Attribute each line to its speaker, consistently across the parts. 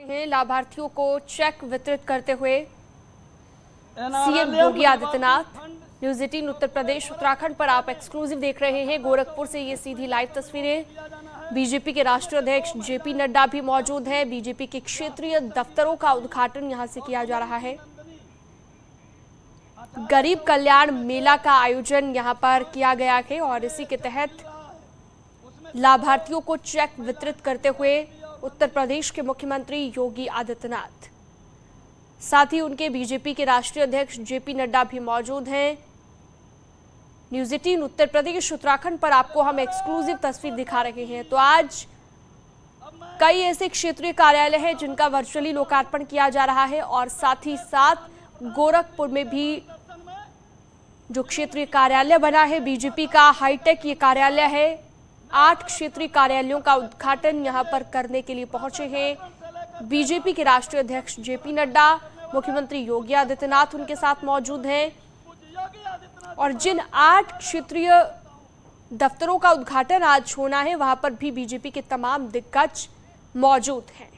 Speaker 1: हैं लाभार्थियों को चेक वितरित करते हुए सीएम योगी आदित्यनाथ। न्यूज 18 उत्तर प्रदेश उत्तराखंड पर आप एक्सक्लूसिव देख रहे हैं। गोरखपुर से ये सीधी लाइव तस्वीरें। बीजेपी के राष्ट्रीय अध्यक्ष जेपी नड्डा भी मौजूद हैं। बीजेपी के क्षेत्रीय दफ्तरों का उद्घाटन यहां से किया जा रहा है। गरीब कल्याण मेला का आयोजन यहां पर किया गया है और इसी के तहत लाभार्थियों को चेक वितरित करते हुए उत्तर प्रदेश के मुख्यमंत्री योगी आदित्यनाथ, साथ ही उनके बीजेपी के राष्ट्रीय अध्यक्ष जेपी नड्डा भी मौजूद हैं। न्यूज 18 उत्तर प्रदेश उत्तराखंड पर आपको हम एक्सक्लूसिव तस्वीर दिखा रहे हैं। तो आज कई ऐसे क्षेत्रीय कार्यालय हैं जिनका वर्चुअली लोकार्पण किया जा रहा है और साथ ही साथ गोरखपुर में भी जो क्षेत्रीय कार्यालय बना है बीजेपी का, हाईटेक ये कार्यालय है। 8 क्षेत्रीय कार्यालयों का उद्घाटन यहां पर करने के लिए पहुंचे हैं बीजेपी के राष्ट्रीय अध्यक्ष जेपी नड्डा। मुख्यमंत्री योगी आदित्यनाथ उनके साथ मौजूद हैं और जिन 8 क्षेत्रीय दफ्तरों का उद्घाटन आज होना है वहां पर भी बीजेपी के तमाम दिग्गज मौजूद हैं।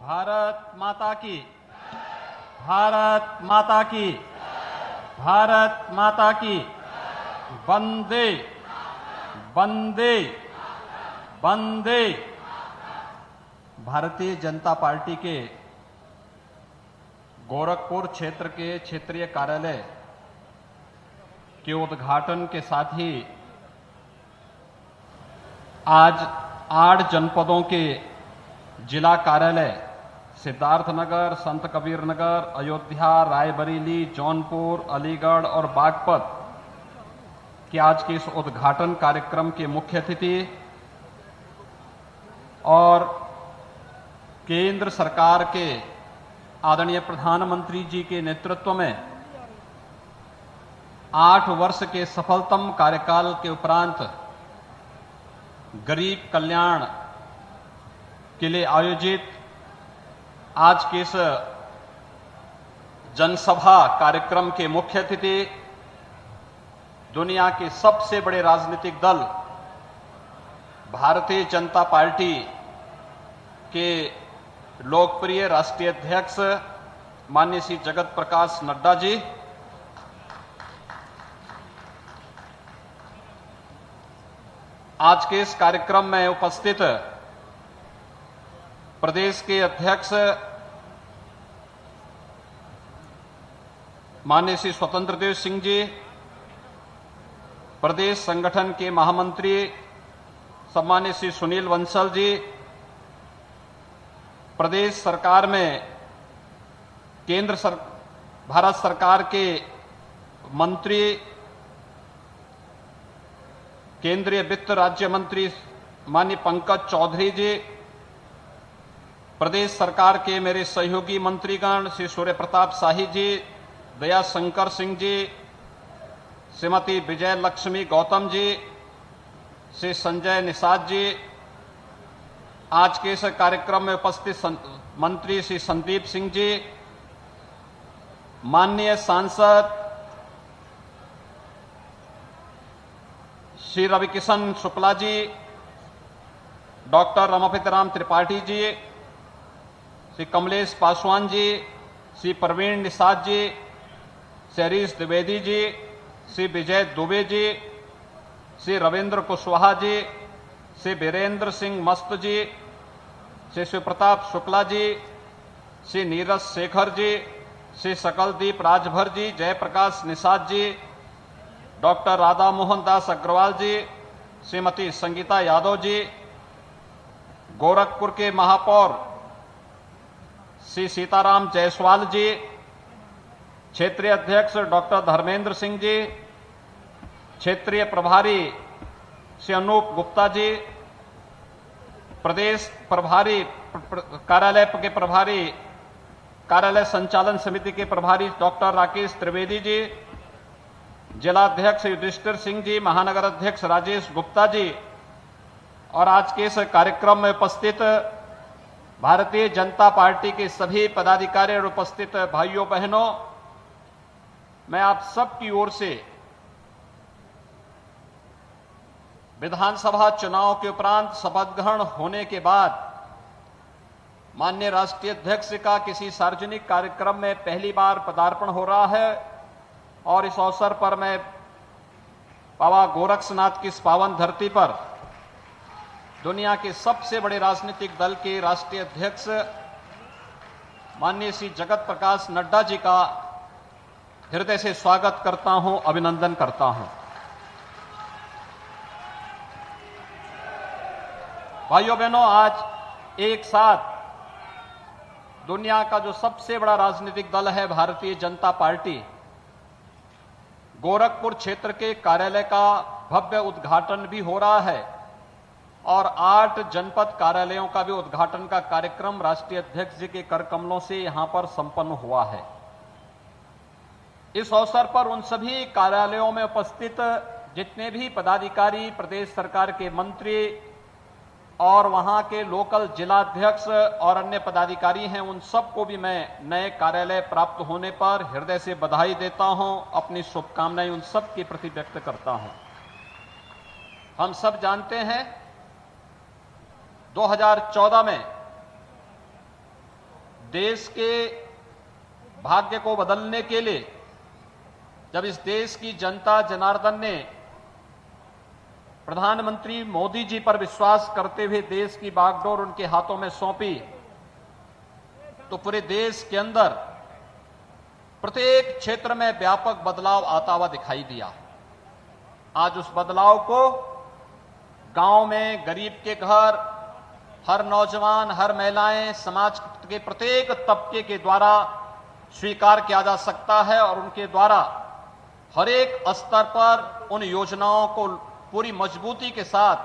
Speaker 2: भारत माता की, भारत माता की, भारत माता की, वंदे वंदे वंदे। भारतीय जनता पार्टी के गोरखपुर क्षेत्र के क्षेत्रीय कार्यालय के उद्घाटन के साथ ही आज 8 जनपदों के जिला कार्यालय सिद्धार्थनगर, संत कबीर नगर, अयोध्या, रायबरेली, जौनपुर, अलीगढ़ और बागपत कि आज के इस उद्घाटन कार्यक्रम के मुख्य अतिथि और केंद्र सरकार के आदरणीय प्रधानमंत्री जी के नेतृत्व में 8 वर्ष के सफलतम कार्यकाल के उपरांत गरीब कल्याण के लिए आयोजित आज के इस जनसभा कार्यक्रम के मुख्य अतिथि दुनिया के सबसे बड़े राजनीतिक दल भारतीय जनता पार्टी के लोकप्रिय राष्ट्रीय अध्यक्ष माननीय श्री जगत प्रकाश नड्डा जी, आज के इस कार्यक्रम में उपस्थित प्रदेश के अध्यक्ष माननीय श्री स्वतंत्र देव सिंह जी, प्रदेश संगठन के महामंत्री सम्मानित श्री सुनील बंसल जी, प्रदेश सरकार में भारत सरकार के मंत्री केंद्रीय वित्त राज्य मंत्री माननीय पंकज चौधरी जी, प्रदेश सरकार के मेरे सहयोगी मंत्रीगण श्री सूर्य प्रताप शाही जी, दया शंकर सिंह जी, श्रीमती विजय लक्ष्मी गौतम जी, श्री संजय निषाद जी, आज के इस कार्यक्रम में उपस्थित मंत्री श्री संदीप सिंह जी, माननीय सांसद श्री रविकिशन शुक्ला जी, डॉक्टर रमापति राम त्रिपाठी जी, श्री कमलेश पासवान जी, श्री प्रवीण निषाद जी, श्री हरीश द्विवेदी जी, श्री विजय दुबे जी, श्री रविंद्र कुशवाहा जी, श्री वीरेंद्र सिंह मस्त जी, श्री शिवप्रताप शुक्ला जी, श्री नीरज शेखर जी, श्री सकलदीप राजभर जी, जयप्रकाश निषाद जी, डॉक्टर राधा मोहन दास अग्रवाल जी, श्रीमती संगीता यादव जी, गोरखपुर के महापौर श्री सीताराम जायसवाल जी, क्षेत्रीय अध्यक्ष डॉक्टर धर्मेंद्र सिंह जी, क्षेत्रीय प्रभारी श्री अनूप गुप्ता जी, प्रदेश प्रभारी कार्यालय के प्रभारी कार्यालय संचालन समिति के प्रभारी डॉक्टर राकेश त्रिवेदी जी, जिलाध्यक्ष युधिष्ठिर सिंह जी, महानगर अध्यक्ष राजेश गुप्ता जी और आज के इस कार्यक्रम में उपस्थित भारतीय जनता पार्टी के सभी पदाधिकारी और उपस्थित भाइयों बहनों, मैं आप सबकी ओर से विधानसभा चुनाव के उपरांत शपथ ग्रहण होने के बाद माननीय राष्ट्रीय अध्यक्ष का किसी सार्वजनिक कार्यक्रम में पहली बार पदार्पण हो रहा है और इस अवसर पर मैं बाबा गोरक्षनाथ की इस पावन धरती पर दुनिया के सबसे बड़े राजनीतिक दल के राष्ट्रीय अध्यक्ष माननीय श्री जगत प्रकाश नड्डा जी का हृदय से स्वागत करता हूं, अभिनंदन करता हूं। भाइयों बहनों, आज एक साथ दुनिया का जो सबसे बड़ा राजनीतिक दल है भारतीय जनता पार्टी, गोरखपुर क्षेत्र के कार्यालय का भव्य उद्घाटन भी हो रहा है और 8 जनपद कार्यालयों का भी उद्घाटन का कार्यक्रम राष्ट्रीय अध्यक्ष जी के कर कमलों से यहां पर संपन्न हुआ है। इस अवसर पर उन सभी कार्यालयों में उपस्थित जितने भी पदाधिकारी, प्रदेश सरकार के मंत्री और वहां के लोकल जिलाध्यक्ष और अन्य पदाधिकारी हैं, उन सबको भी मैं नए कार्यालय प्राप्त होने पर हृदय से बधाई देता हूं, अपनी शुभकामनाएं उन सब के प्रति व्यक्त करता हूं। हम सब जानते हैं 2014 में देश के भाग्य को बदलने के लिए जब इस देश की जनता जनार्दन ने प्रधानमंत्री मोदी जी पर विश्वास करते हुए देश की बागडोर उनके हाथों में सौंपी, तो पूरे देश के अंदर प्रत्येक क्षेत्र में व्यापक बदलाव आता हुआ दिखाई दिया। आज उस बदलाव को गांव में गरीब के घर, हर नौजवान, हर महिलाएं, समाज के प्रत्येक तबके के द्वारा स्वीकार किया जा सकता है और उनके द्वारा हर एक स्तर पर उन योजनाओं को पूरी मजबूती के साथ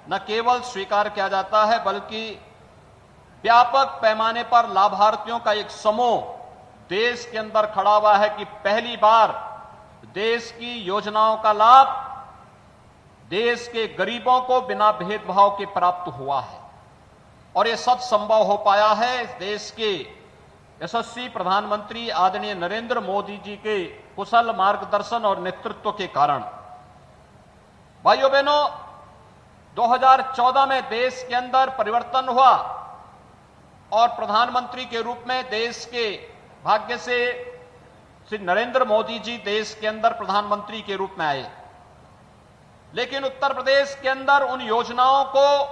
Speaker 2: न केवल स्वीकार किया जाता है बल्कि व्यापक पैमाने पर लाभार्थियों का एक समूह देश के अंदर खड़ा हुआ है कि पहली बार देश की योजनाओं का लाभ देश के गरीबों को बिना भेदभाव के प्राप्त हुआ है। और यह सब संभव हो पाया है इस देश के यशस्वी प्रधानमंत्री आदरणीय नरेंद्र मोदी जी के कुशल मार्गदर्शन और नेतृत्व के कारण। भाइयों बहनों, 2014 में देश के अंदर परिवर्तन हुआ और प्रधानमंत्री के रूप में देश के भाग्य से श्री नरेंद्र मोदी जी देश के अंदर प्रधानमंत्री के रूप में आए। लेकिन उत्तर प्रदेश के अंदर उन योजनाओं को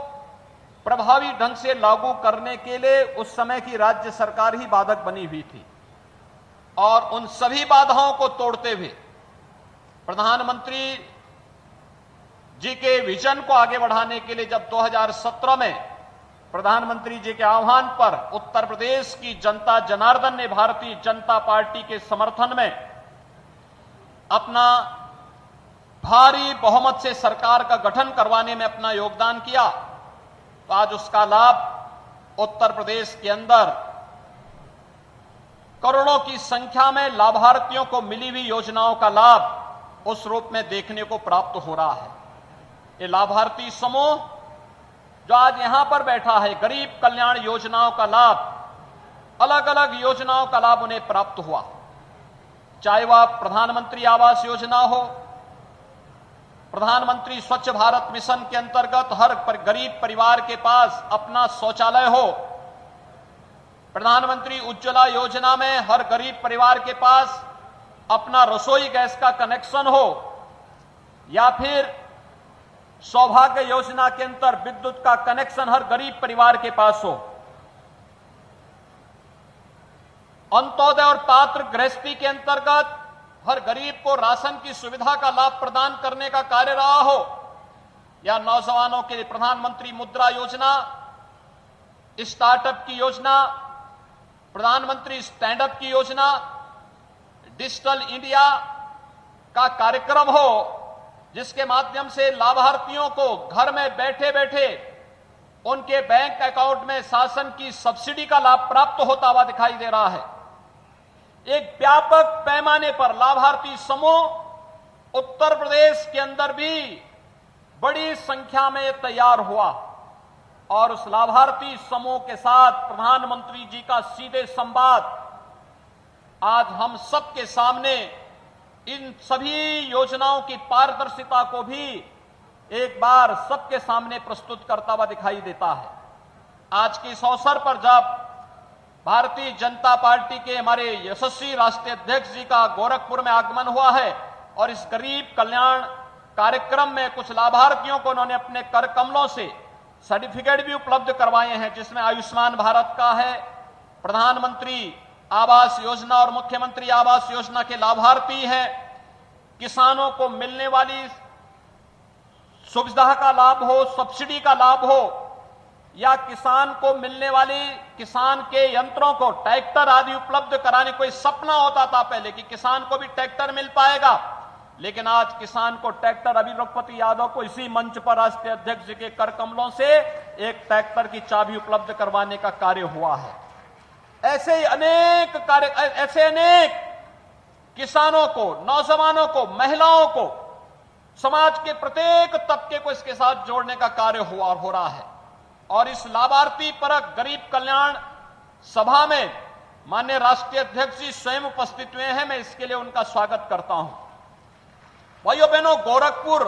Speaker 2: प्रभावी ढंग से लागू करने के लिए उस समय की राज्य सरकार ही बाधक बनी हुई थी और उन सभी बाधाओं को तोड़ते हुए प्रधानमंत्री जी के विजन को आगे बढ़ाने के लिए जब 2017 में प्रधानमंत्री जी के आह्वान पर उत्तर प्रदेश की जनता जनार्दन ने भारतीय जनता पार्टी के समर्थन में अपना भारी बहुमत से सरकार का गठन करवाने में अपना योगदान किया, तो आज उसका लाभ उत्तर प्रदेश के अंदर करोड़ों की संख्या में लाभार्थियों को मिली हुई योजनाओं का लाभ उस रूप में देखने को प्राप्त हो रहा है। ये लाभार्थी समूह जो आज यहां पर बैठा है, गरीब कल्याण योजनाओं का लाभ, अलग अलग योजनाओं का लाभ उन्हें प्राप्त हुआ, चाहे वह प्रधानमंत्री आवास योजना हो, प्रधानमंत्री स्वच्छ भारत मिशन के अंतर्गत हर गरीब परिवार के पास अपना शौचालय हो, प्रधानमंत्री उज्ज्वला योजना में हर गरीब परिवार के पास अपना रसोई गैस का कनेक्शन हो, या फिर सौभाग्य योजना के अंतर विद्युत का कनेक्शन हर गरीब परिवार के पास हो, अंत्योदय और पात्र गृहस्थी के अंतर्गत हर गरीब को राशन की सुविधा का लाभ प्रदान करने का कार्य रहा हो, या नौजवानों के लिए प्रधानमंत्री मुद्रा योजना, स्टार्टअप की योजना, प्रधानमंत्री स्टैंड अप की योजना, डिजिटल इंडिया का कार्यक्रम हो, जिसके माध्यम से लाभार्थियों को घर में बैठे बैठे उनके बैंक अकाउंट में शासन की सब्सिडी का लाभ प्राप्त होता हुआ दिखाई दे रहा है। एक व्यापक पैमाने पर लाभार्थी समूह उत्तर प्रदेश के अंदर भी बड़ी संख्या में तैयार हुआ और उस लाभार्थी समूह के साथ प्रधानमंत्री जी का सीधे संवाद आज हम सबके सामने इन सभी योजनाओं की पारदर्शिता को भी एक बार सबके सामने प्रस्तुत करता हुआ दिखाई देता है। आज के इस अवसर पर जब भारतीय जनता पार्टी के हमारे यशस्वी राष्ट्रीय अध्यक्ष जी का गोरखपुर में आगमन हुआ है और इस गरीब कल्याण कार्यक्रम में कुछ लाभार्थियों को उन्होंने अपने कर कमलों से सर्टिफिकेट भी उपलब्ध करवाए हैं, जिसमें आयुष्मान भारत का है, प्रधानमंत्री आवास योजना और मुख्यमंत्री आवास योजना के लाभार्थी हैं, किसानों को मिलने वाली सुविधा का लाभ हो, सब्सिडी का लाभ हो, या किसान को मिलने वाली किसान के यंत्रों को ट्रैक्टर आदि उपलब्ध कराने। कोई सपना होता था पहले कि किसान को भी ट्रैक्टर मिल पाएगा, लेकिन आज किसान को ट्रैक्टर, अभी रघुपति यादव को इसी मंच पर राष्ट्रीय अध्यक्ष जी के कर कमलों से एक ट्रैक्टर की चाबी उपलब्ध करवाने का कार्य हुआ है। ऐसे ही अनेक कार्य, ऐसे अनेक किसानों को, नौजवानों को, महिलाओं को, समाज के प्रत्येक तबके को इसके साथ जोड़ने का कार्य हो रहा है। और इस लाभार्थी परक गरीब कल्याण सभा में माननीय राष्ट्रीय अध्यक्ष जी स्वयं उपस्थित हुए हैं। मैं इसके लिए उनका स्वागत करता हूं। भाइयों बहनों, गोरखपुर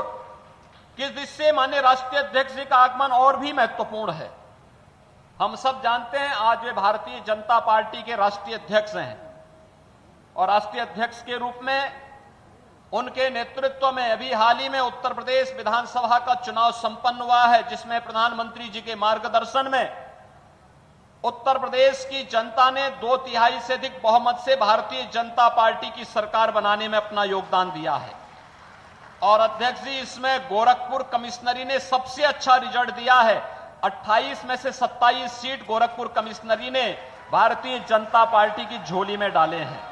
Speaker 2: किस दृष्टि से माननीय राष्ट्रीय अध्यक्ष जी का आगमन और भी महत्वपूर्ण है। हम सब जानते हैं आज वे भारतीय जनता पार्टी के राष्ट्रीय अध्यक्ष हैं और राष्ट्रीय अध्यक्ष के रूप में उनके नेतृत्व में अभी हाल ही में उत्तर प्रदेश विधानसभा का चुनाव संपन्न हुआ है, जिसमें प्रधानमंत्री जी के मार्गदर्शन में उत्तर प्रदेश की जनता ने 2/3 से अधिक बहुमत से भारतीय जनता पार्टी की सरकार बनाने में अपना योगदान दिया है। और अध्यक्ष जी, इसमें गोरखपुर कमिश्नरी ने सबसे अच्छा रिजल्ट दिया है। 28 में से 27 सीट गोरखपुर कमिश्नरी ने भारतीय जनता पार्टी की झोली में डाले हैं।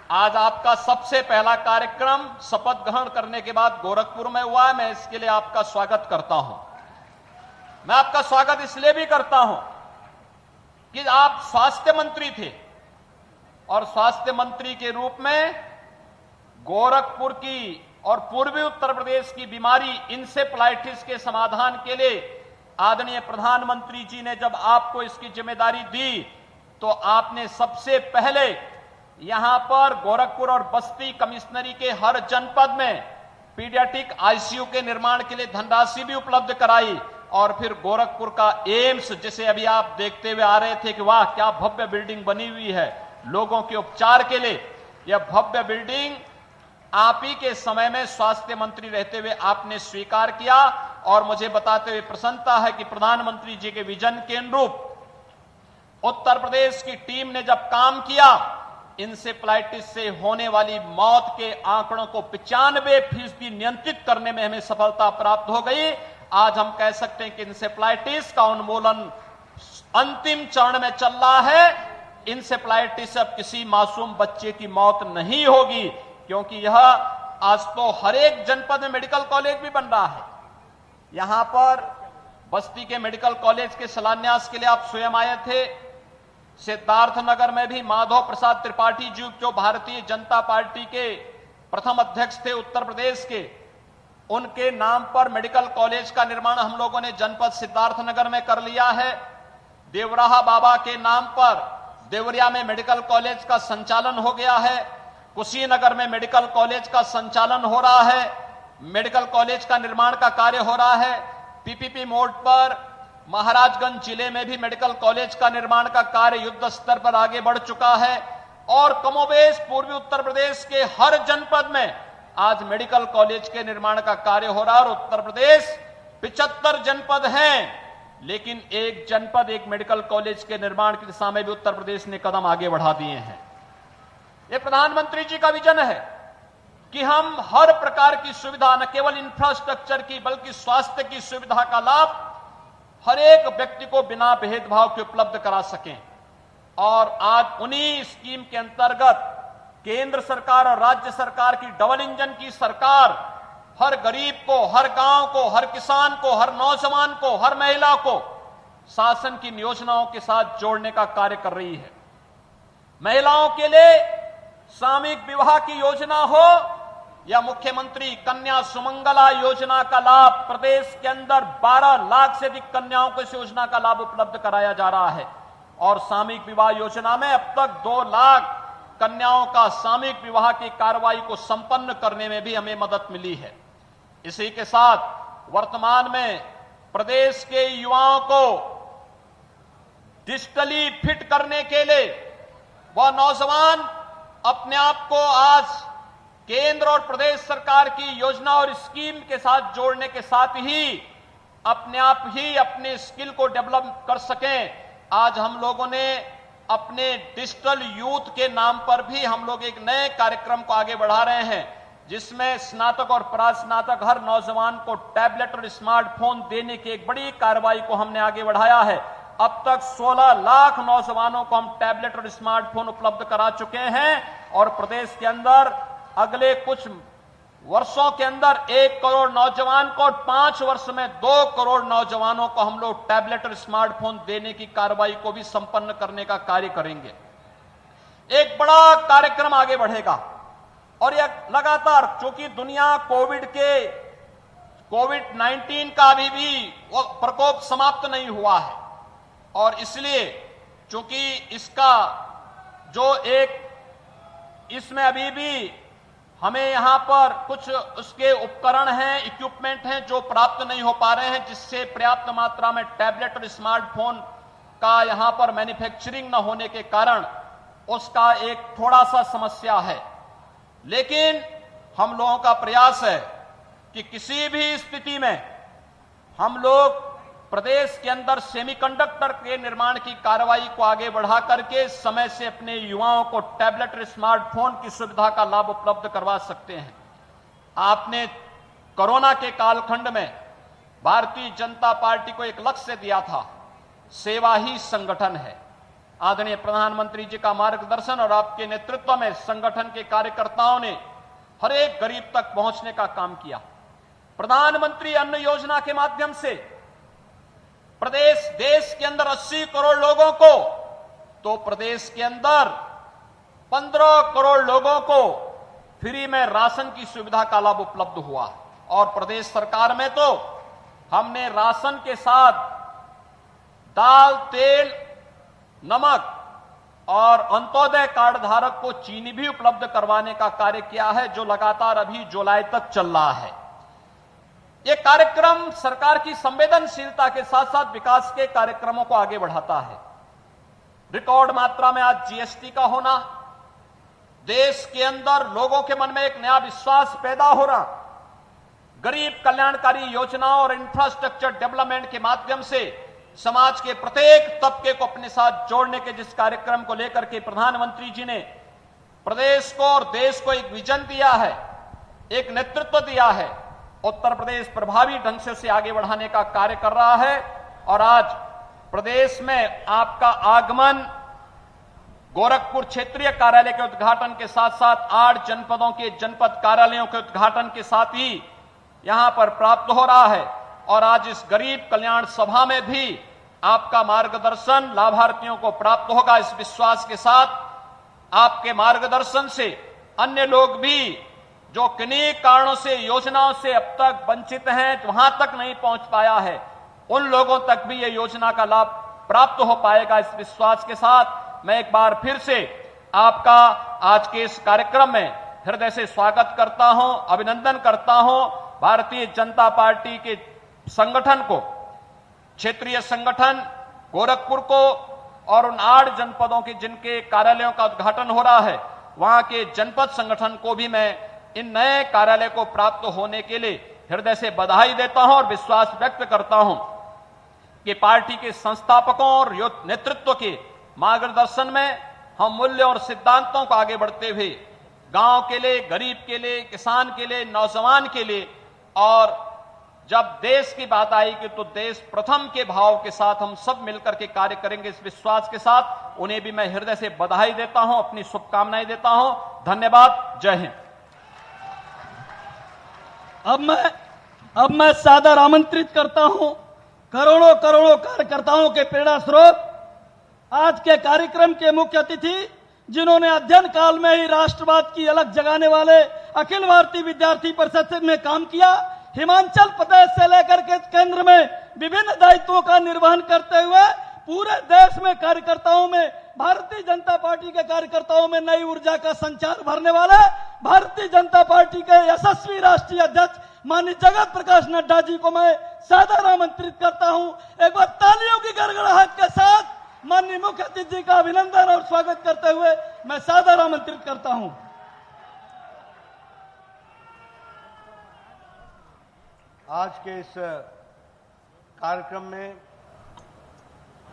Speaker 2: आज आपका सबसे पहला कार्यक्रम शपथ ग्रहण करने के बाद गोरखपुर में हुआ है। मैं इसके लिए आपका स्वागत करता हूं। मैं आपका स्वागत इसलिए भी करता हूं कि आप स्वास्थ्य मंत्री थे और स्वास्थ्य मंत्री के रूप में गोरखपुर की और पूर्वी उत्तर प्रदेश की बीमारी इंसेफ्लाइटिस के समाधान के लिए आदरणीय प्रधानमंत्री जी ने जब आपको इसकी जिम्मेदारी दी तो आपने सबसे पहले यहां पर गोरखपुर और बस्ती कमिश्नरी के हर जनपद में पीडियाट्रिक आईसीयू के निर्माण के लिए धनराशि भी उपलब्ध कराई और फिर गोरखपुर का एम्स, जिसे अभी आप देखते हुए आ रहे थे कि वाह क्या भव्य बिल्डिंग बनी हुई है लोगों के उपचार के लिए, यह भव्य बिल्डिंग आप ही के समय में स्वास्थ्य मंत्री रहते हुए आपने स्वीकार किया। और मुझे बताते हुए प्रसन्नता है कि प्रधानमंत्री जी के विजन के अनुरूप उत्तर प्रदेश की टीम ने जब काम किया, इंसेफ्लाइटिस से होने वाली मौत के आंकड़ों को 95% नियंत्रित करने में हमें सफलता प्राप्त हो गई। आज हम कह सकते हैं कि इंसेफ्लाइटिस का उन्मूलन अंतिम चरण में चल रहा है। इंसेफ्लाइटिस अब किसी मासूम बच्चे की मौत नहीं होगी, क्योंकि यह आज तो हर एक जनपद में मेडिकल कॉलेज भी बन रहा है। यहां पर बस्ती के मेडिकल कॉलेज के शिलान्यास के लिए आप स्वयं आए थे। सिद्धार्थनगर में भी माधव प्रसाद त्रिपाठी जी, जो भारतीय जनता पार्टी के प्रथम अध्यक्ष थे उत्तर प्रदेश के, उनके नाम पर मेडिकल कॉलेज का निर्माण हम लोगों ने जनपद सिद्धार्थनगर में कर लिया है। देवराहा बाबा के नाम पर देवरिया में मेडिकल कॉलेज का संचालन हो गया है। कुशीनगर में मेडिकल कॉलेज का संचालन हो रहा है, मेडिकल कॉलेज का निर्माण का कार्य हो रहा है। पीपीपी मोड पर महाराजगंज जिले में भी मेडिकल कॉलेज का निर्माण का कार्य युद्ध स्तर पर आगे बढ़ चुका है और कमोबेश पूर्वी उत्तर प्रदेश के हर जनपद में आज मेडिकल कॉलेज के निर्माण का कार्य हो रहा है। और उत्तर प्रदेश 75 जनपद हैं, लेकिन एक जनपद एक मेडिकल कॉलेज के निर्माण की दिशा में भी उत्तर प्रदेश ने कदम आगे बढ़ा दिए हैं। यह प्रधानमंत्री जी का विजन है कि हम हर प्रकार की सुविधा, न केवल इंफ्रास्ट्रक्चर की बल्कि स्वास्थ्य की सुविधा का लाभ हर एक व्यक्ति को बिना भेदभाव के उपलब्ध करा सकें। और आज उन्हीं स्कीम के अंतर्गत केंद्र सरकार और राज्य सरकार की डबल इंजन की सरकार हर गरीब को, हर गांव को, हर किसान को, हर नौजवान को, हर महिला को शासन की योजनाओं के साथ जोड़ने का कार्य कर रही है। महिलाओं के लिए सामूहिक विवाह की योजना हो या मुख्यमंत्री कन्या सुमंगला योजना का लाभ, प्रदेश के अंदर 12 लाख से अधिक कन्याओं को इस योजना का लाभ उपलब्ध कराया जा रहा है। और सामूहिक विवाह योजना में अब तक 2 लाख कन्याओं का सामूहिक विवाह की कार्रवाई को संपन्न करने में भी हमें मदद मिली है। इसी के साथ वर्तमान में प्रदेश के युवाओं को डिजिटली फिट करने के लिए वह नौजवान अपने आप को आज केंद्र और प्रदेश सरकार की योजना और स्कीम के साथ जोड़ने के साथ ही अपने आप ही अपने स्किल को डेवलप कर सकें। आज हम लोगों ने अपने डिजिटल यूथ के नाम पर भी हम लोग एक नए कार्यक्रम को आगे बढ़ा रहे हैं, जिसमें स्नातक और परास्नातक हर नौजवान को टैबलेट और स्मार्टफोन देने की एक बड़ी कार्रवाई को हमने आगे बढ़ाया है। अब तक 16 लाख नौजवानों को हम टैबलेट और स्मार्टफोन उपलब्ध करा चुके हैं और प्रदेश के अंदर अगले कुछ वर्षों के अंदर 1 करोड़ नौजवान को और 5 वर्ष में 2 करोड़ नौजवानों को हम लोग टैबलेट और स्मार्टफोन देने की कार्रवाई को भी संपन्न करने का कार्य करेंगे। एक बड़ा कार्यक्रम आगे बढ़ेगा और यह लगातार, क्योंकि दुनिया कोविड-19 का अभी भी वो प्रकोप समाप्त नहीं हुआ है और इसलिए चूंकि इसका जो इसमें अभी भी हमें यहां पर कुछ उसके उपकरण हैं, इक्विपमेंट हैं जो प्राप्त नहीं हो पा रहे हैं, जिससे पर्याप्त मात्रा में टैबलेट और स्मार्टफोन का यहां पर मैन्युफैक्चरिंग न होने के कारण उसका एक थोड़ा सा समस्या है। लेकिन हम लोगों का प्रयास है कि किसी भी स्थिति में हम लोग प्रदेश के अंदर सेमीकंडक्टर के निर्माण की कार्रवाई को आगे बढ़ा करके समय से अपने युवाओं को टैबलेट और स्मार्टफोन की सुविधा का लाभ उपलब्ध करवा सकते हैं। आपने कोरोना के कालखंड में भारतीय जनता पार्टी को एक लक्ष्य दिया था, सेवा ही संगठन है। आदरणीय प्रधानमंत्री जी का मार्गदर्शन और आपके नेतृत्व में संगठन के कार्यकर्ताओं ने हर एक गरीब तक पहुंचने का काम किया। प्रधानमंत्री अन्न योजना के माध्यम से देश के अंदर 80 करोड़ लोगों को, तो प्रदेश के अंदर 15 करोड़ लोगों को फ्री में राशन की सुविधा का लाभ उपलब्ध हुआ और प्रदेश सरकार में तो हमने राशन के साथ दाल, तेल, नमक और अंत्योदय कार्ड धारक को चीनी भी उपलब्ध करवाने का कार्य किया है, जो लगातार अभी जुलाई तक चल रहा है। यह कार्यक्रम सरकार की संवेदनशीलता के साथ साथ विकास के कार्यक्रमों को आगे बढ़ाता है। रिकॉर्ड मात्रा में आज जीएसटी का होना, देश के अंदर लोगों के मन में एक नया विश्वास पैदा हो रहा, गरीब कल्याणकारी योजनाओं और इंफ्रास्ट्रक्चर डेवलपमेंट के माध्यम से समाज के प्रत्येक तबके को अपने साथ जोड़ने के जिस कार्यक्रम को लेकर के प्रधानमंत्री जी ने प्रदेश को और देश को एक विजन दिया है, एक नेतृत्व दिया है, उत्तर प्रदेश प्रभावी ढंग से उसे आगे बढ़ाने का कार्य कर रहा है। और आज प्रदेश में आपका आगमन गोरखपुर क्षेत्रीय कार्यालय के उद्घाटन के साथ साथ 8 जनपदों के जनपद कार्यालयों के उद्घाटन के साथ ही यहां पर प्राप्त हो रहा है। और आज इस गरीब कल्याण सभा में भी आपका मार्गदर्शन लाभार्थियों को प्राप्त होगा। इस विश्वास के साथ आपके मार्गदर्शन से अन्य लोग भी जो किन्हीं कारणों से योजनाओं से अब तक वंचित हैं, वहां तक नहीं पहुंच पाया है, उन लोगों तक भी यह योजना का लाभ प्राप्त हो पाएगा। इस विश्वास के साथ मैं एक बार फिर से आपका आज के इस कार्यक्रम में हृदय से स्वागत करता हूं, अभिनंदन करता हूं। भारतीय जनता पार्टी के संगठन को, क्षेत्रीय संगठन गोरखपुर को और उन 8 जनपदों के जिनके कार्यालयों का उद्घाटन हो रहा है, वहां के जनपद संगठन को भी मैं इन नए कार्यालय को प्राप्त होने के लिए हृदय से बधाई देता हूं और विश्वास व्यक्त करता हूं कि पार्टी के संस्थापकों और नेतृत्व के मार्गदर्शन में हम मूल्य और सिद्धांतों को आगे बढ़ते हुए गांव के लिए, गरीब के लिए, किसान के लिए, नौजवान के लिए, और जब देश की बात आएगी तो देश प्रथम के भाव के साथ हम सब मिलकर के कार्य करेंगे। इस विश्वास के साथ उन्हें भी मैं हृदय से बधाई देता हूं, अपनी शुभकामनाएं देता हूं। धन्यवाद। जय हिंद।
Speaker 3: अब मैं सादर आमंत्रित करता हूं करोड़ों कार्यकर्ताओं के प्रेरणा स्रोत, आज के कार्यक्रम के मुख्य अतिथि, जिन्होंने अध्ययन काल में ही राष्ट्रवाद की अलग जगाने वाले अखिल भारतीय विद्यार्थी परिषद में काम किया, हिमाचल प्रदेश से लेकर के केंद्र में विभिन्न दायित्वों का निर्वहन करते हुए पूरे देश में कार्यकर्ताओं में भारतीय जनता पार्टी के कार्यकर्ताओं में नई ऊर्जा का संचार भरने वाले भारतीय जनता पार्टी के यशस्वी राष्ट्रीय अध्यक्ष माननीय जगत प्रकाश नड्डा जी को मैं सादर आमंत्रित करता हूं। एक बार तालियों की गड़गड़ाहट के साथ माननीय मुख्य अतिथि जी का अभिनंदन और स्वागत करते हुए मैं सादर आमंत्रित करता हूं।
Speaker 4: आज के इस कार्यक्रम में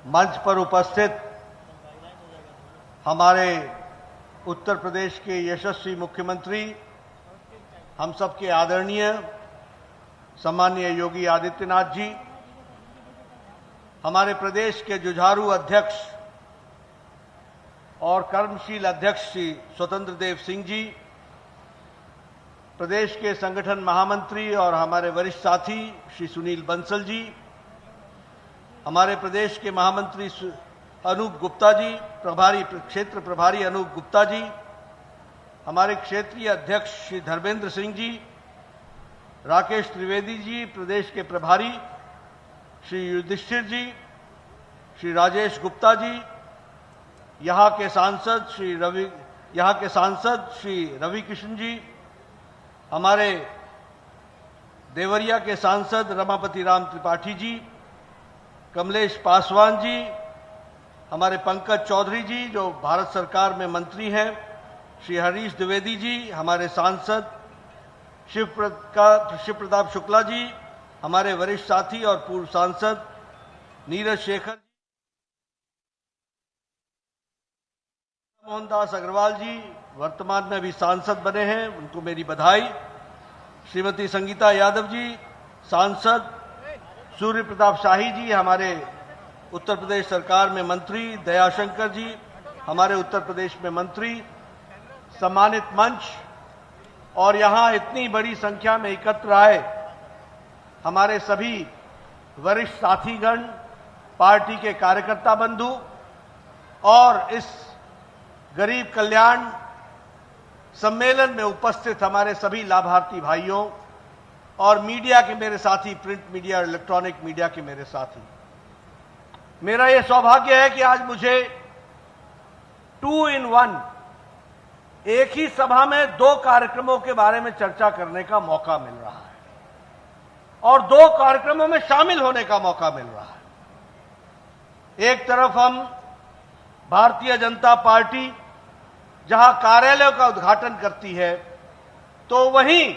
Speaker 4: मंच पर उपस्थित हमारे उत्तर प्रदेश के यशस्वी मुख्यमंत्री, हम सबके आदरणीय सम्माननीय योगी आदित्यनाथ जी, हमारे प्रदेश के जुझारू अध्यक्ष और कर्मशील अध्यक्ष श्री स्वतंत्र देव सिंह जी, प्रदेश के संगठन महामंत्री और हमारे वरिष्ठ साथी श्री सुनील बंसल जी, हमारे प्रदेश के महामंत्री अनूप गुप्ता जी, क्षेत्र प्रभारी अनूप गुप्ता जी, हमारे क्षेत्रीय अध्यक्ष श्री धर्मेंद्र सिंह जी, राकेश त्रिवेदी जी, प्रदेश के प्रभारी श्री युधिष्ठिर जी, श्री राजेश गुप्ता जी, यहाँ के सांसद श्री रवि किशन जी, हमारे देवरिया के सांसद रमापति राम त्रिपाठी जी, कमलेश पासवान जी, हमारे पंकज चौधरी जी जो भारत सरकार में मंत्री हैं, श्री हरीश द्विवेदी जी, हमारे सांसद शिव प्रताप शुक्ला जी, हमारे वरिष्ठ साथी और पूर्व सांसद नीरज शेखर, मोहनदास अग्रवाल जी वर्तमान में भी सांसद बने हैं, उनको मेरी बधाई, श्रीमती संगीता यादव जी सांसद, सूर्य प्रताप शाही जी हमारे उत्तर प्रदेश सरकार में मंत्री, दयाशंकर जी हमारे उत्तर प्रदेश में मंत्री, सम्मानित मंच और यहां इतनी बड़ी संख्या में एकत्र आए हमारे सभी वरिष्ठ साथीगण, पार्टी के कार्यकर्ता बंधु और इस गरीब कल्याण सम्मेलन में उपस्थित हमारे सभी लाभार्थी भाइयों और मीडिया के मेरे साथी, प्रिंट मीडिया और इलेक्ट्रॉनिक मीडिया के मेरे साथी, मेरा यह सौभाग्य है कि आज मुझे 2 in 1 एक ही सभा में 2 कार्यक्रमों के बारे में चर्चा करने का मौका मिल रहा है और 2 कार्यक्रमों में शामिल होने का मौका मिल रहा है। एक तरफ हम भारतीय जनता पार्टी जहां कार्यालयों का उद्घाटन करती है, तो वहीं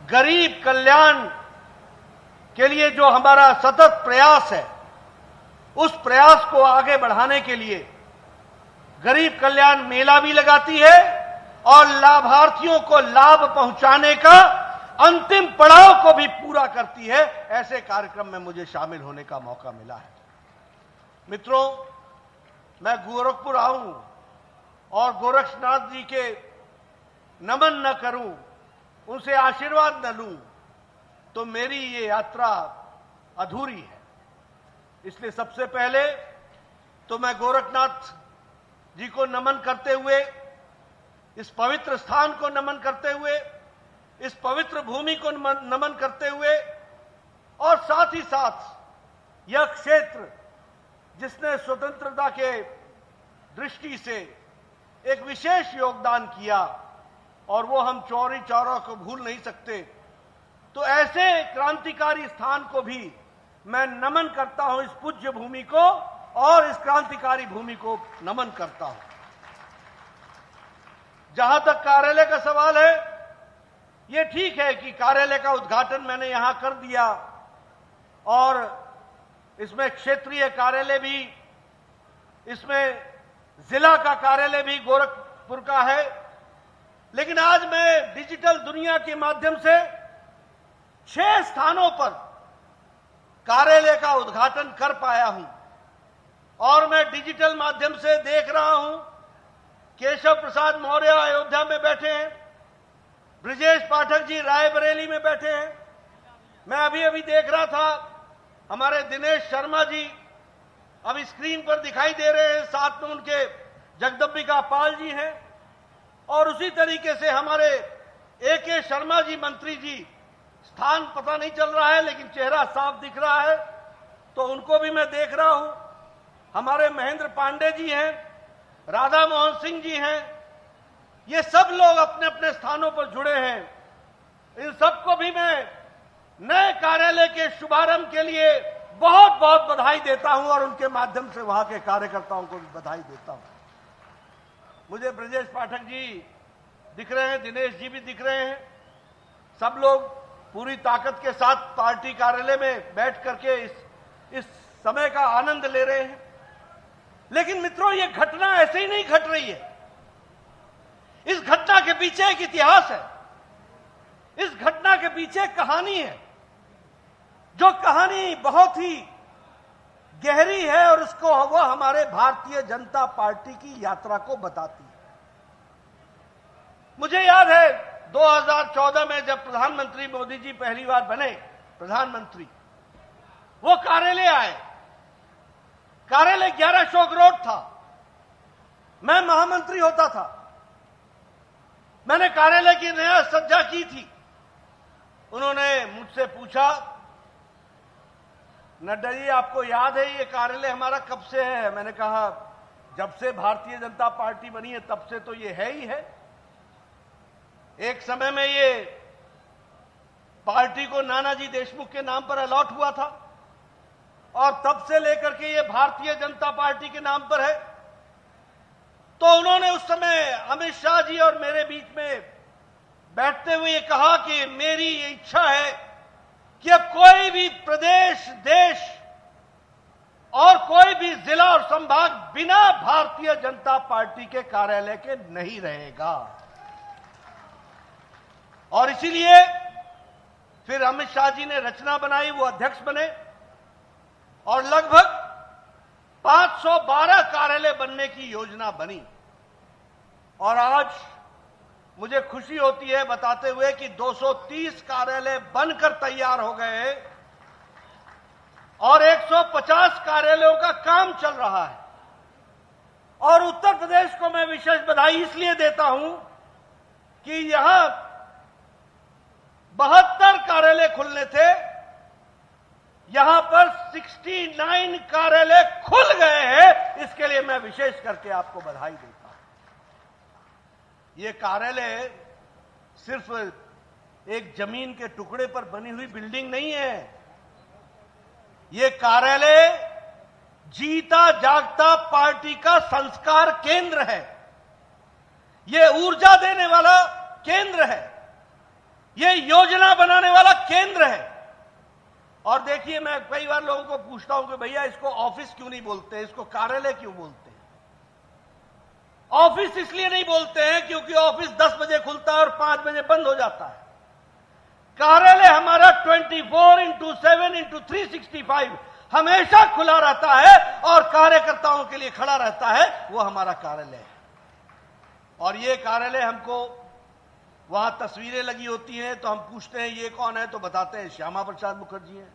Speaker 4: गरीब कल्याण के लिए जो हमारा सतत प्रयास है, उस प्रयास को आगे बढ़ाने के लिए गरीब कल्याण मेला भी लगाती है और लाभार्थियों को लाभ पहुंचाने का अंतिम पड़ाव को भी पूरा करती है। ऐसे कार्यक्रम में मुझे शामिल होने का मौका मिला है। मित्रों, मैं गोरखपुर आऊं और गोरक्षनाथ जी के नमन न करूं, उनसे आशीर्वाद न लूं, तो मेरी ये यात्रा अधूरी है। इसलिए सबसे पहले तो मैं गोरखनाथ जी को नमन करते हुए, इस पवित्र स्थान को नमन करते हुए, इस पवित्र भूमि को नमन करते हुए और साथ ही साथ यह क्षेत्र जिसने स्वतंत्रता के दृष्टि से एक विशेष योगदान किया और वो हम चौरी चौरा को भूल नहीं सकते, तो ऐसे क्रांतिकारी स्थान को भी मैं नमन करता हूं, इस पूज्य भूमि को और इस क्रांतिकारी भूमि को नमन करता हूं। जहां तक कार्यालय का सवाल है, यह ठीक है कि कार्यालय का उद्घाटन मैंने यहां कर दिया और इसमें क्षेत्रीय कार्यालय भी, इसमें जिला का कार्यालय भी गोरखपुर का है, लेकिन आज मैं डिजिटल दुनिया के माध्यम से 6 स्थानों पर कार्यालय का उद्घाटन कर पाया हूं और मैं डिजिटल माध्यम से देख रहा हूं, केशव प्रसाद मौर्य अयोध्या में बैठे हैं, ब्रजेश पाठक जी रायबरेली में बैठे हैं, मैं अभी अभी देख रहा था हमारे दिनेश शर्मा जी अभी स्क्रीन पर दिखाई दे रहे हैं, साथ में उनके जगदम्बिका पाल जी हैं और उसी तरीके से हमारे ए.के. शर्मा जी मंत्री जी, स्थान पता नहीं चल रहा है लेकिन चेहरा साफ दिख रहा है, तो उनको भी मैं देख रहा हूं। हमारे महेंद्र पांडे जी हैं राधा मोहन सिंह जी हैं, ये सब लोग अपने अपने स्थानों पर जुड़े हैं। इन सबको भी मैं नए कार्यालय के शुभारंभ के लिए बहुत बहुत बधाई देता हूं और उनके माध्यम से वहां के कार्यकर्ताओं को भी बधाई देता हूं। मुझे ब्रजेश पाठक जी दिख रहे हैं, दिनेश जी भी दिख रहे हैं। सब लोग पूरी ताकत के साथ पार्टी कार्यालय में बैठ करके इस समय का आनंद ले रहे हैं। लेकिन मित्रों, ये घटना ऐसे ही नहीं घट रही है। इस घटना के पीछे एक इतिहास है, इस घटना के पीछे एक कहानी है, जो कहानी बहुत ही गहरी है और उसको वह हमारे भारतीय जनता पार्टी की यात्रा को बताती है। मुझे याद है 2014 में जब प्रधानमंत्री मोदी जी पहली बार बने प्रधानमंत्री, वो कार्यालय आए। कार्यालय 11 अशोक रोड था। मैं महामंत्री होता था। मैंने कार्यालय की नया सज्जा की थी। उन्होंने मुझसे पूछा, नड्डा जी आपको याद है ये कार्यालय हमारा कब से है? मैंने कहा जब से भारतीय जनता पार्टी बनी है तब से तो ये है ही है। एक समय में ये पार्टी को नानाजी देशमुख के नाम पर अलॉट हुआ था और तब से लेकर के ये भारतीय जनता पार्टी के नाम पर है। तो उन्होंने उस समय अमित शाह जी और मेरे बीच में बैठते हुए कहा कि मेरी ये इच्छा है कि अब कोई भी प्रदेश, देश और कोई भी जिला और संभाग बिना भारतीय जनता पार्टी के कार्यालय के नहीं रहेगा। और इसीलिए फिर अमित शाह जी ने रचना बनाई, वो अध्यक्ष बने और लगभग 512 कार्यालय बनने की योजना बनी। और आज मुझे खुशी होती है बताते हुए कि 230 कार्यालय बनकर तैयार हो गए और 150 कार्यालयों का काम चल रहा है। और उत्तर प्रदेश को मैं विशेष बधाई इसलिए देता हूं कि यहां 72 कार्यालय खुलने थे, यहां पर 69 कार्यालय खुल गए हैं। इसके लिए मैं विशेष करके आपको बधाई देता हूं। ये कार्यालय सिर्फ एक जमीन के टुकड़े पर बनी हुई बिल्डिंग नहीं है। ये कार्यालय जीता जागता पार्टी का संस्कार केंद्र है। ये ऊर्जा देने वाला केंद्र है। ये योजना बनाने वाला केंद्र है। और देखिए, मैं कई बार लोगों को पूछता हूं कि भैया इसको ऑफिस क्यों नहीं बोलते, इसको कार्यालय क्यों बोलते हैं? ऑफिस इसलिए नहीं बोलते हैं क्योंकि ऑफिस 10 बजे खुलता है और 5 बजे बंद हो जाता है। कार्यालय हमारा 24x7x365 हमेशा खुला रहता है और कार्यकर्ताओं के लिए खड़ा रहता है। वो हमारा कार्यालय है। और ये कार्यालय, हमको वहां तस्वीरें लगी होती हैं तो हम पूछते हैं ये कौन है, तो बताते हैं श्यामा प्रसाद मुखर्जी हैं।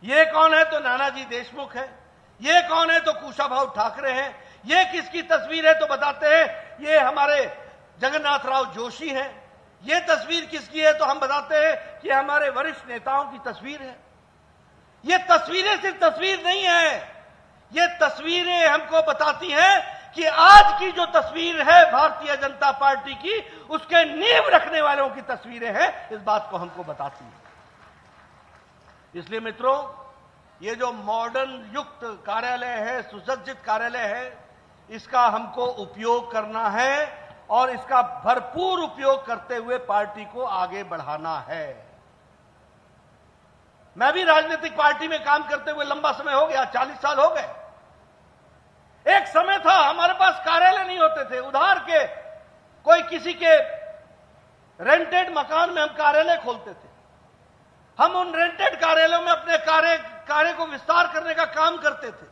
Speaker 4: ये कौन है, तो नानाजी देशमुख है। ये कौन है, तो कुशाभाऊ ठाकरे हैं। ये किसकी तस्वीर है, तो बताते हैं ये हमारे जगन्नाथ राव जोशी हैं। ये तस्वीर किसकी है, तो हम बताते हैं कि हमारे वरिष्ठ नेताओं की तस्वीर है। ये तस्वीरें सिर्फ तस्वीर नहीं है, ये तस्वीरें हमको बताती हैं कि आज की जो तस्वीर है भारतीय जनता पार्टी की, उसके नींव रखने वालों की तस्वीरें हैं। इस बात को हमको बताती है। इसलिए मित्रों, ये जो मॉडर्न युक्त कार्यालय है, सुसज्जित कार्यालय है, इसका हमको उपयोग करना है और इसका भरपूर उपयोग करते हुए पार्टी को आगे बढ़ाना है। मैं भी राजनीतिक पार्टी में काम करते हुए लंबा समय हो गया, 40 साल हो गए। एक समय था हमारे पास कार्यालय नहीं होते थे, उधार के कोई किसी के रेंटेड मकान में हम कार्यालय खोलते थे। हम उन रेंटेड कार्यालयों में अपने कार्य को विस्तार करने का काम करते थे।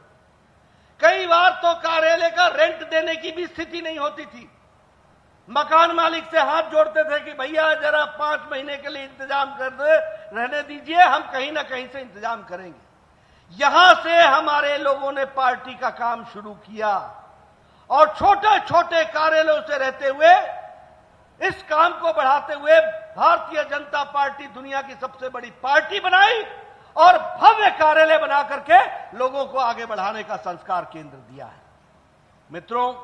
Speaker 4: कई बार तो कार्यालय का रेंट देने की भी स्थिति नहीं होती थी। मकान मालिक से हाथ जोड़ते थे कि भैया जरा 5 महीने के लिए इंतजाम कर दे, रहने दीजिए, हम कहीं ना कहीं से इंतजाम करेंगे। यहां से हमारे लोगों ने पार्टी का काम शुरू किया और छोटे छोटे कार्यालयों से रहते हुए इस काम को बढ़ाते हुए भारतीय जनता पार्टी दुनिया की सबसे बड़ी पार्टी बनाई और भव्य कार्यालय बना करके लोगों को आगे बढ़ाने का संस्कार केंद्र दिया है। मित्रों,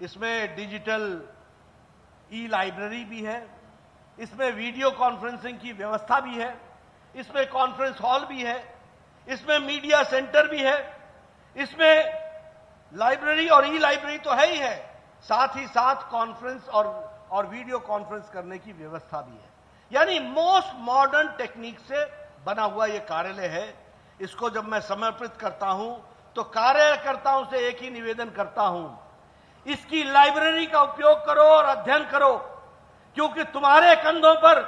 Speaker 4: इसमें डिजिटल ई लाइब्रेरी भी है, इसमें वीडियो कॉन्फ्रेंसिंग की व्यवस्था भी है, इसमें कॉन्फ्रेंस हॉल भी है, इसमें मीडिया सेंटर भी है, इसमें लाइब्रेरी और ई लाइब्रेरी तो है ही है, साथ ही साथ कॉन्फ्रेंस और वीडियो कॉन्फ्रेंस करने की व्यवस्था भी है। यानी मोस्ट मॉडर्न टेक्निक से बना हुआ यह कार्यालय है। इसको जब मैं समर्पित करता हूं तो कार्यकर्ताओं से एक ही निवेदन करता हूं, इसकी लाइब्रेरी का उपयोग करो और अध्ययन करो, क्योंकि तुम्हारे कंधों पर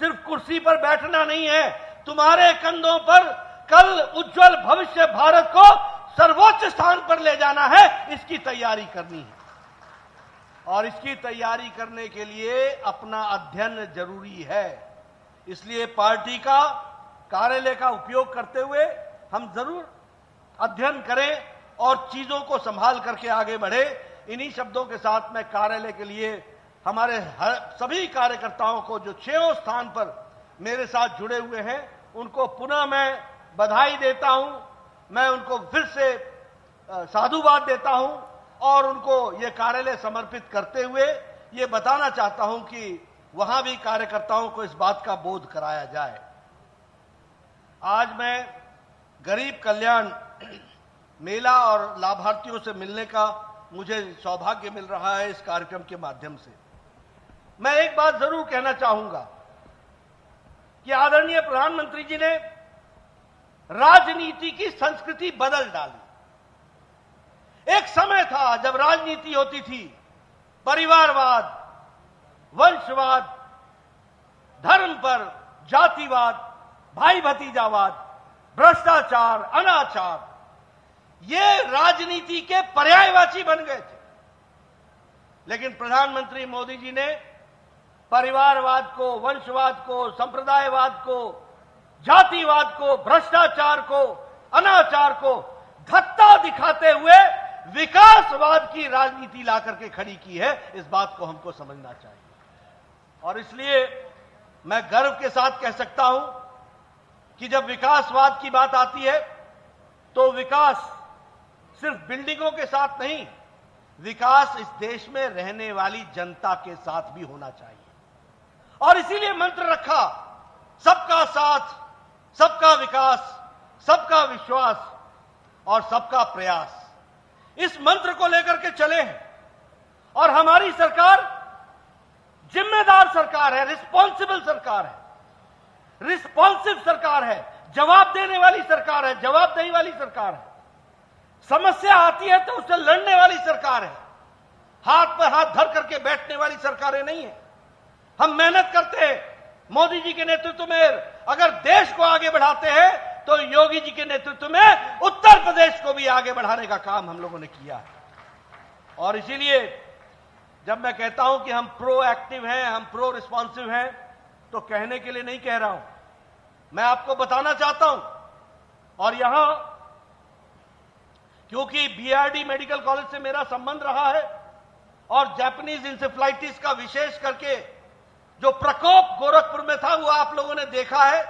Speaker 4: सिर्फ कुर्सी पर बैठना नहीं है, तुम्हारे कंधों पर कल उज्जवल भविष्य भारत को सर्वोच्च स्थान पर ले जाना है। इसकी तैयारी करनी है और इसकी तैयारी करने के लिए अपना अध्ययन जरूरी है। इसलिए पार्टी का कार्यालय का उपयोग करते हुए हम जरूर अध्ययन करें और चीजों को संभाल करके आगे बढ़े। इन्हीं शब्दों के साथ मैं कार्यालय के लिए हमारे सभी कार्यकर्ताओं को जो 6 स्थान पर मेरे साथ जुड़े हुए हैं उनको पुनः मैं बधाई देता हूं, मैं उनको फिर से साधुवाद देता हूं और उनको ये कार्यालय समर्पित करते हुए ये बताना चाहता हूं कि वहां भी कार्यकर्ताओं को इस बात का बोध कराया जाए। आज मैं गरीब कल्याण मेला और लाभार्थियों से मिलने का मुझे सौभाग्य मिल रहा है इस कार्यक्रम के माध्यम से। मैं एक बात जरूर कहना चाहूंगा कि आदरणीय प्रधानमंत्री जी ने राजनीति की संस्कृति बदल डाली। एक समय था जब राजनीति होती थी परिवारवाद, वंशवाद, धर्म पर जातिवाद, भाई भतीजावाद, भ्रष्टाचार, अनाचार, ये राजनीति के पर्यायवाची बन गए थे। लेकिन प्रधानमंत्री मोदी जी ने परिवारवाद को, वंशवाद को, संप्रदायवाद को, जातिवाद को, भ्रष्टाचार को, अनाचार को धत्ता दिखाते हुए विकासवाद की राजनीति ला करके खड़ी की है। इस बात को हमको समझना चाहिए और इसलिए मैं गर्व के साथ कह सकता हूं कि जब विकासवाद की बात आती है तो विकास सिर्फ बिल्डिंगों के साथ नहीं, विकास इस देश में रहने वाली जनता के साथ भी होना चाहिए। और इसीलिए मंत्र रखा, सबका साथ, सबका विकास, सबका विश्वास और सबका प्रयास। इस मंत्र को लेकर के चले हैं और हमारी सरकार जिम्मेदार सरकार है, रिस्पॉन्सिबल सरकार है, रिस्पॉन्सिव सरकार है, जवाब देने वाली सरकार है, जवाबदेही वाली सरकार है। समस्या आती है तो उससे लड़ने वाली सरकार है, हाथ पर हाथ धर करके बैठने वाली सरकारें नहीं है। हम मेहनत करते हैं मोदी जी के नेतृत्व में, अगर देश को आगे बढ़ाते हैं तो योगी जी के नेतृत्व में उत्तर प्रदेश को भी आगे बढ़ाने का काम हम लोगों ने किया है। और इसीलिए जब मैं कहता हूं कि हम प्रोएक्टिव हैं, हम प्रो रिस्पॉन्सिव हैं, तो कहने के लिए नहीं कह रहा हूं, मैं आपको बताना चाहता हूं। और यहां क्योंकि बीआरडी मेडिकल कॉलेज से मेरा संबंध रहा है और जापानीज इंसेफ्लाइटिस का विशेष करके जो प्रकोप गोरखपुर में था वो आप लोगों ने देखा है,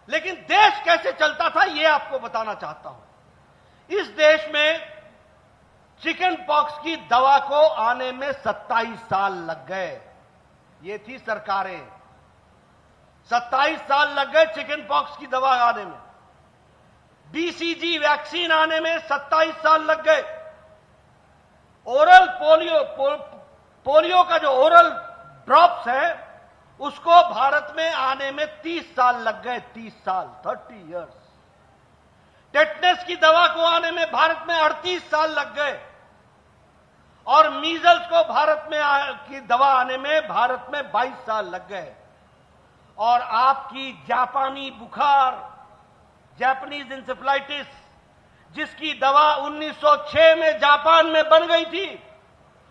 Speaker 4: लेकिन देश कैसे चलता था ये आपको बताना चाहता हूं। इस देश में चिकन पॉक्स की दवा को आने में 27 साल लग गए। ये थी सरकारें, 27 साल लग गए चिकन पॉक्स की दवा आने में। बीसीजी वैक्सीन आने में 27 साल लग गए। ओरल पोलियो का जो ओरल ड्रॉप्स है उसको भारत में आने में 30 साल लग गए, 30 साल, 30 इयर्स। टेटनस की दवा को आने में भारत में 38 साल लग गए और मीजल्स को भारत में की दवा आने में भारत में 22 साल लग गए। और आपकी जापानी बुखार, जापानीज इंसेफ्लाइटिस, जिसकी दवा 1906 में जापान में बन गई थी,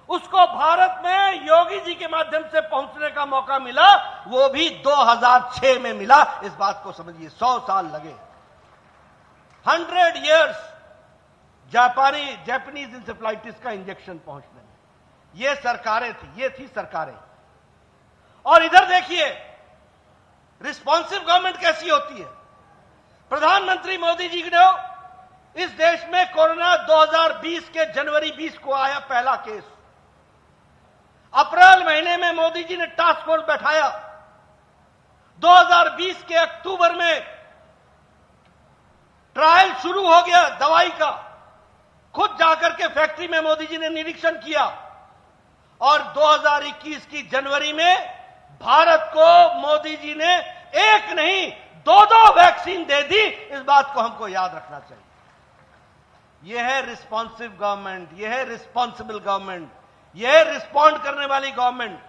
Speaker 4: उसको भारत में योगी जी के माध्यम से पहुंचने का मौका मिला, वो भी 2006 में मिला। इस बात को समझिए, 100 साल लगे, 100 इयर्स जापानीज इंसेफ्लाइटिस का इंजेक्शन पहुंचने में। ये सरकारें थी, ये थी सरकारें। और इधर देखिए रिस्पॉन्सिव गवर्नमेंट कैसी होती है। प्रधानमंत्री मोदी जी ने इस देश में कोरोना 2020 के जनवरी 20 को आया पहला केस, अप्रैल महीने में मोदी जी ने टास्क फोर्स बैठाया। 2020 के अक्टूबर में ट्रायल शुरू हो गया दवाई का। खुद जाकर के फैक्ट्री में मोदी जी ने निरीक्षण किया और 2021 की जनवरी में भारत को मोदी जी ने एक नहीं दो वैक्सीन दे दी। इस बात को हमको याद रखना चाहिए। यह है रिस्पॉन्सिव गवर्नमेंट, यह है रिस्पॉन्सिबल गवर्नमेंट, यह है रिस्पॉन्ड करने वाली गवर्नमेंट।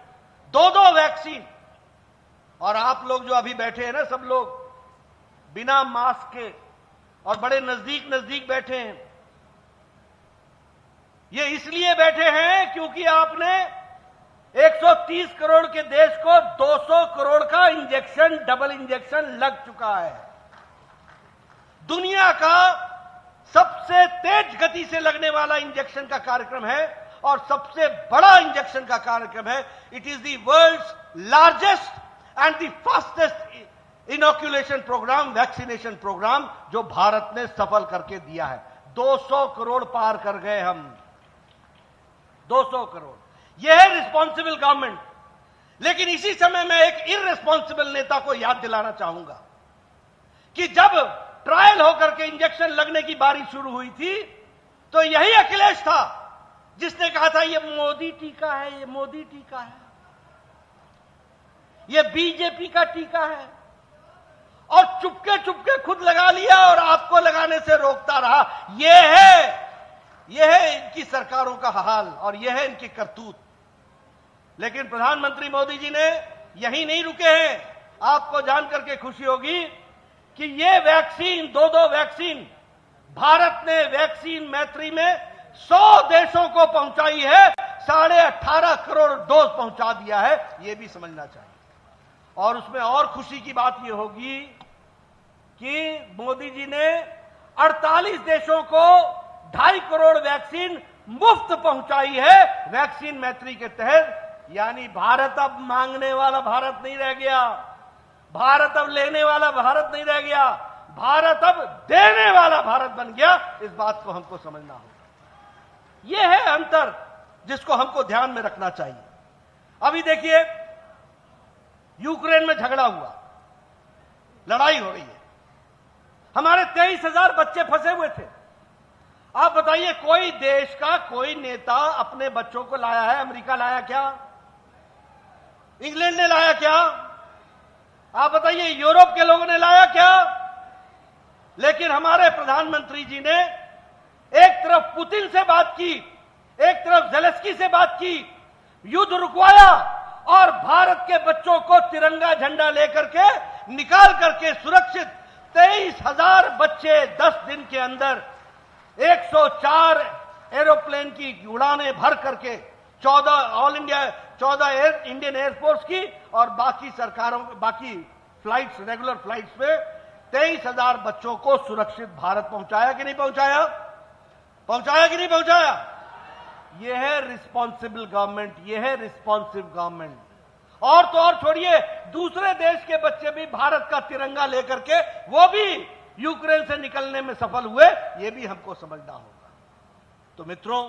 Speaker 4: दो वैक्सीन। और आप लोग जो अभी बैठे हैं ना, सब लोग बिना मास्क के और बड़े नजदीक नजदीक बैठे हैं। ये इसलिए बैठे हैं क्योंकि आपने 130 करोड़ के देश को 200 करोड़ का इंजेक्शन, डबल इंजेक्शन लग चुका है। दुनिया का सबसे तेज गति से लगने वाला इंजेक्शन का कार्यक्रम है और सबसे बड़ा इंजेक्शन का कार्यक्रम है। It is the world's largest and the fastest inoculation program, vaccination program, जो भारत ने सफल करके दिया है। 200 करोड़ पार कर गए हम, 200 करोड़। यह है रिस्पॉन्सिबल गवर्नमेंट। लेकिन इसी समय मैं एक इररिस्पॉन्सिबल नेता को याद दिलाना चाहूंगा कि जब ट्रायल होकर के इंजेक्शन लगने की बारी शुरू हुई थी तो यही अखिलेश था जिसने कहा था ये मोदी टीका है, ये मोदी टीका है, ये बीजेपी का टीका है, और चुपके चुपके खुद लगा लिया और आपको लगाने से रोकता रहा। यह है इनकी सरकारों का हाल और यह है इनकी करतूत। लेकिन प्रधानमंत्री मोदी जी ने यहीं नहीं रुके हैं। आपको जानकर के खुशी होगी कि ये वैक्सीन, दो वैक्सीन भारत ने वैक्सीन मैत्री में 100 देशों को पहुंचाई है। 18.5 करोड़ डोज पहुंचा दिया है, यह भी समझना चाहिए। और उसमें और खुशी की बात यह होगी कि मोदी जी ने 48 देशों को 2.5 करोड़ वैक्सीन मुफ्त पहुंचाई है वैक्सीन मैत्री के तहत। यानी भारत अब मांगने वाला भारत नहीं रह गया, भारत अब लेने वाला भारत नहीं रह गया, भारत अब देने वाला भारत बन गया। इस बात को हमको समझना होगा। यह है अंतर जिसको हमको ध्यान में रखना चाहिए। अभी देखिए, यूक्रेन में झगड़ा हुआ, लड़ाई हो रही है, हमारे 23,000 बच्चे फंसे हुए थे। आप बताइए, कोई देश का कोई नेता अपने बच्चों को लाया है? अमेरिका लाया क्या? इंग्लैंड ने लाया क्या? आप बताइए, यूरोप के लोगों ने लाया क्या? लेकिन हमारे प्रधानमंत्री जी ने एक तरफ पुतिन से बात की, एक तरफ ज़ेलेंस्की से बात की, युद्ध रुकवाया और भारत के बच्चों को तिरंगा झंडा लेकर के निकाल करके सुरक्षित 23,000 बच्चे 10 दिन के अंदर 104 एरोप्लेन की उड़ानें भर करके 14 इंडियन एयरफोर्स की और बाकी सरकारों, बाकी फ्लाइट्स, रेगुलर फ्लाइट्स में 23,000 बच्चों को सुरक्षित भारत पहुंचाया कि नहीं पहुंचाया? पहुंचाया कि नहीं पहुंचाया? यह है रिस्पॉन्सिबल गवर्नमेंट, यह है रिस्पॉन्सिव गवर्नमेंट। और तो और छोड़िए, दूसरे देश के बच्चे भी भारत का तिरंगा लेकर के वो भी यूक्रेन से निकलने में सफल हुए, यह भी हमको समझना होगा। तो मित्रों,